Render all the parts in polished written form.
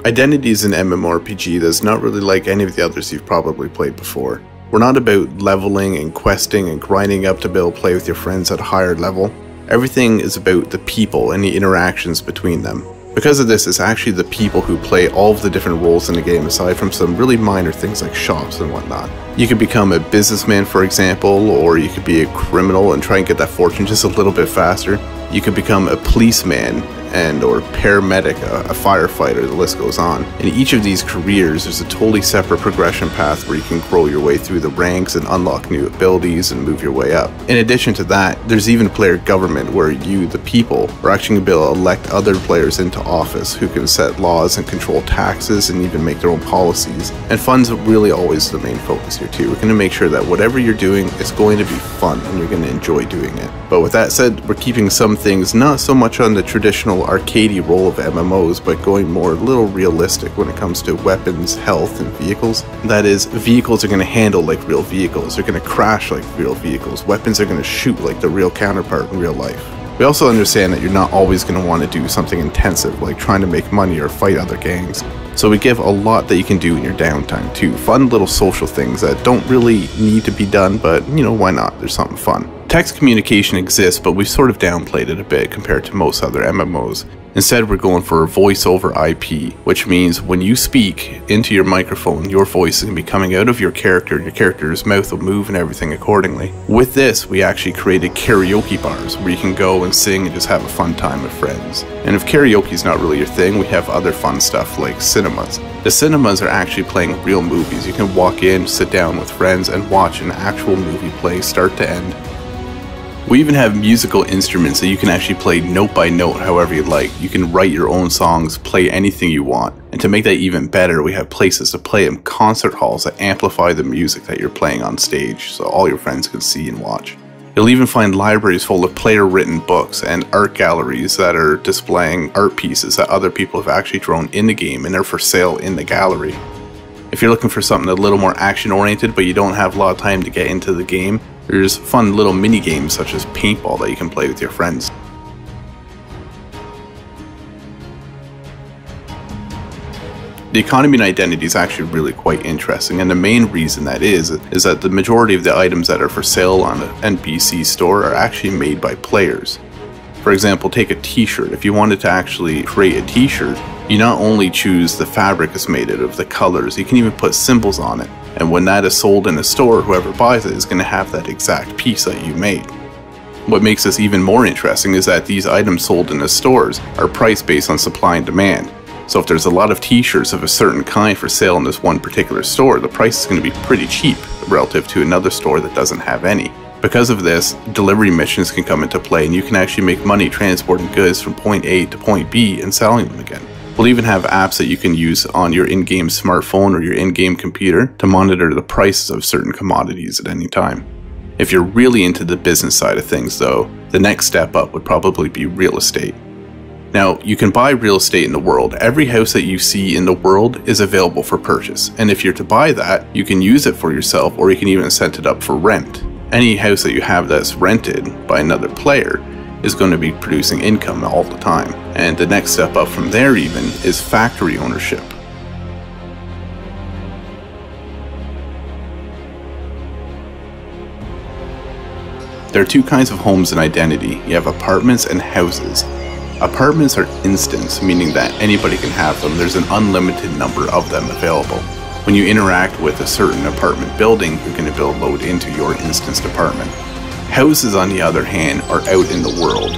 Identity is an MMORPG that's not really like any of the others you've probably played before. We're not about leveling and questing and grinding up to be able to play with your friends at a higher level. Everything is about the people and the interactions between them. Because of this, it's actually the people who play all of the different roles in the game, aside from some really minor things like shops and whatnot. You could become a businessman, for example, or you could be a criminal and try and get that fortune just a little bit faster. You could become a policeman or paramedic, a firefighter, the list goes on. In each of these careers, there's a totally separate progression path where you can grow your way through the ranks and unlock new abilities and move your way up. In addition to that, there's even player government where you, the people, are actually going to be able to elect other players into office who can set laws and control taxes and even make their own policies. And fun's really always the main focus here too. We're going to make sure that whatever you're doing is going to be fun and you're going to enjoy doing it. But with that said, we're keeping some things not so much on the traditional arcadey role of MMOs, but going more a little realistic when it comes to weapons, health, and vehicles. That is, vehicles are going to handle like real vehicles, they're going to crash like real vehicles, weapons are going to shoot like the real counterpart in real life. We also understand that you're not always going to want to do something intensive like trying to make money or fight other gangs. So we give a lot that you can do in your downtime too. Fun little social things that don't really need to be done, but you know, why not? There's something fun. Text communication exists, but we've sort of downplayed it a bit compared to most other MMOs. Instead, we're going for a voice over IP, which means when you speak into your microphone, your voice is going to be coming out of your character, and your character's mouth will move and everything accordingly. With this, we actually created karaoke bars where you can go and sing and just have a fun time with friends. And if karaoke is not really your thing, we have other fun stuff like cinemas. The cinemas are actually playing real movies. You can walk in, sit down with friends, and watch an actual movie play start to end. We even have musical instruments that you can actually play note by note however you like. You can write your own songs, play anything you want. And to make that even better, we have places to play them, concert halls that amplify the music that you're playing on stage so all your friends can see and watch. You'll even find libraries full of player-written books and art galleries that are displaying art pieces that other people have actually drawn in the game and are for sale in the gallery. If you're looking for something a little more action-oriented but you don't have a lot of time to get into the game, there's fun little mini games such as paintball that you can play with your friends. The economy and identity is actually really quite interesting, and the main reason that is that the majority of the items that are for sale on an NPC store are actually made by players. For example, take a t-shirt. If you wanted to actually create a t-shirt, you not only choose the fabric it's made out of, the colors, you can even put symbols on it. And when that is sold in a store, whoever buys it is going to have that exact piece that you made. What makes this even more interesting is that these items sold in the stores are priced based on supply and demand. So if there's a lot of t-shirts of a certain kind for sale in this one particular store, the price is going to be pretty cheap relative to another store that doesn't have any. Because of this, delivery missions can come into play and you can actually make money transporting goods from point A to point B and selling them again. We'll even have apps that you can use on your in-game smartphone or your in-game computer to monitor the prices of certain commodities at any time. If you're really into the business side of things though, the next step up would probably be real estate. Now, you can buy real estate in the world. Every house that you see in the world is available for purchase, and if you're to buy that, you can use it for yourself or you can even set it up for rent. Any house that you have that's rented by another player is going to be producing income all the time. And the next step up from there even is factory ownership. There are two kinds of homes in Identity. You have apartments and houses. Apartments are instants, meaning that anybody can have them. There's an unlimited number of them available. When you interact with a certain apartment building, you're going to build load into your instanced apartment. Houses, on the other hand, are out in the world.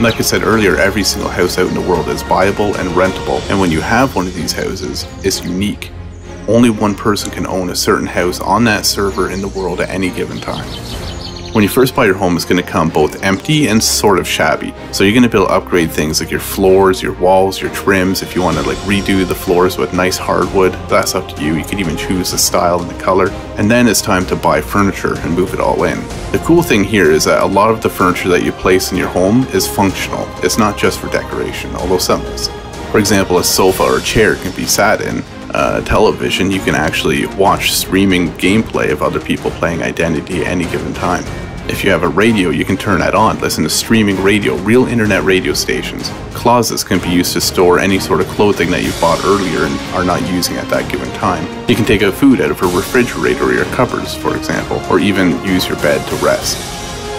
Like I said earlier, every single house out in the world is buyable and rentable, and when you have one of these houses, it's unique. Only one person can own a certain house on that server in the world at any given time. When you first buy your home, it's going to come both empty and sort of shabby. So you're going to be able to upgrade things like your floors, your walls, your trims. If you want to like redo the floors with nice hardwood, that's up to you. You can even choose the style and the color. And then it's time to buy furniture and move it all in. The cool thing here is that a lot of the furniture that you place in your home is functional. It's not just for decoration, although some is. For example, a sofa or a chair can be sat in. Television, you can actually watch streaming gameplay of other people playing Identity at any given time. If you have a radio, you can turn that on, listen to streaming radio, real internet radio stations. Closets can be used to store any sort of clothing that you bought earlier and are not using at that given time. You can take out food out of a refrigerator or your cupboards, for example, or even use your bed to rest.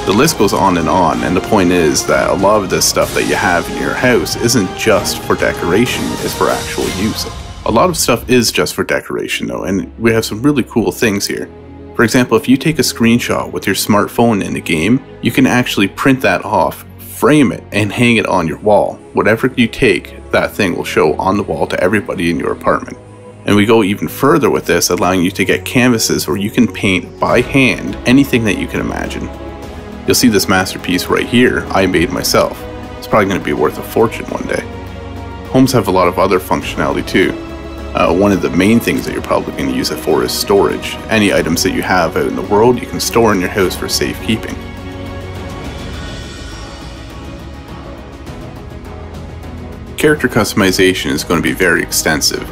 The list goes on, and the point is that a lot of this stuff that you have in your house isn't just for decoration, it's for actual use. A lot of stuff is just for decoration though, and we have some really cool things here. For example, if you take a screenshot with your smartphone in the game, you can actually print that off, frame it, and hang it on your wall. Whatever you take, that thing will show on the wall to everybody in your apartment. And we go even further with this, allowing you to get canvases where you can paint by hand anything that you can imagine. You'll see this masterpiece right here, I made myself. It's probably going to be worth a fortune one day. Homes have a lot of other functionality too. One of the main things that you're probably going to use it for is storage. Any items that you have out in the world, you can store in your house for safekeeping. Character customization is going to be very extensive.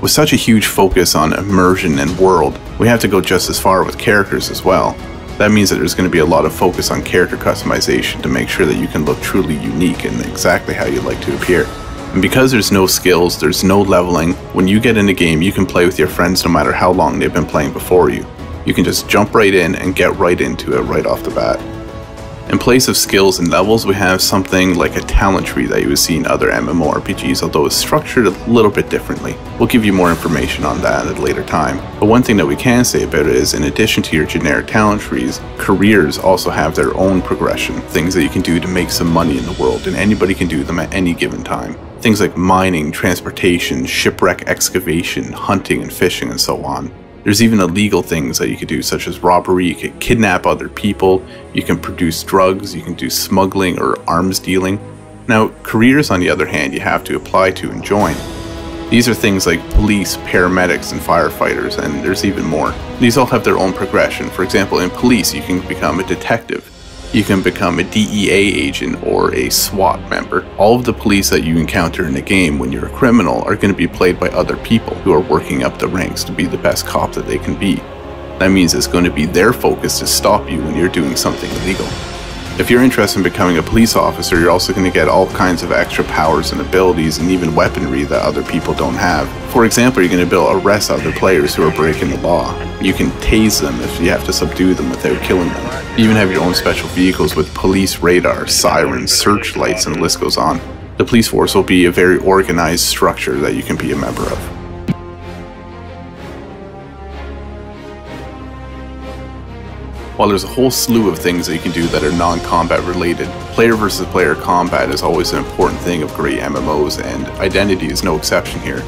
With such a huge focus on immersion and world, we have to go just as far with characters as well. That means that there's going to be a lot of focus on character customization to make sure that you can look truly unique and exactly how you'd like to appear. And because there's no skills, there's no leveling, when you get in a game you can play with your friends no matter how long they've been playing before you. You can just jump right in and get right into it right off the bat. In place of skills and levels, we have something like a talent tree that you would see in other MMORPGs, although it's structured a little bit differently. We'll give you more information on that at a later time. But one thing that we can say about it is, in addition to your generic talent trees, careers also have their own progression, things that you can do to make some money in the world, and anybody can do them at any given time. Things like mining, transportation, shipwreck excavation, hunting and fishing, and so on. There's even illegal things that you could do, such as robbery. You could kidnap other people, you can produce drugs, you can do smuggling or arms dealing. Now, careers on the other hand, you have to apply to and join. These are things like police, paramedics, and firefighters, and there's even more. These all have their own progression. For example, in police, you can become a detective. You can become a DEA agent or a SWAT member. All of the police that you encounter in the game when you're a criminal are going to be played by other people who are working up the ranks to be the best cop that they can be. That means it's going to be their focus to stop you when you're doing something illegal. If you're interested in becoming a police officer, you're also going to get all kinds of extra powers and abilities and even weaponry that other people don't have. For example, you're going to be able to arrest other players who are breaking the law. You can tase them if you have to subdue them without killing them. You even have your own special vehicles with police radar, sirens, searchlights, and the list goes on. The police force will be a very organized structure that you can be a member of. While there's a whole slew of things that you can do that are non-combat related, player versus player combat is always an important thing of great MMOs, and identity is no exception here.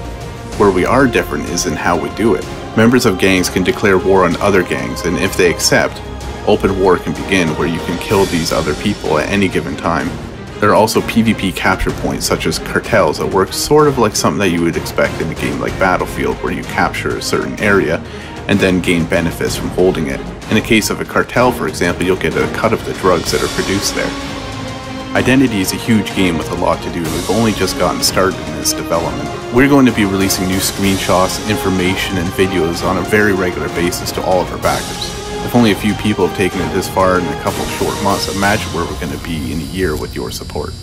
Where we are different is in how we do it. Members of gangs can declare war on other gangs, and if they accept, open war can begin where you can kill these other people at any given time. There are also PvP capture points such as cartels that work sort of like something that you would expect in a game like Battlefield, where you capture a certain area and then gain benefits from holding it. In the case of a cartel, for example, you'll get a cut of the drugs that are produced there. Identity is a huge game with a lot to do, and we've only just gotten started in its development. We're going to be releasing new screenshots, information, and videos on a very regular basis to all of our backers. If only a few people have taken it this far in a couple short months, imagine where we're going to be in a year with your support.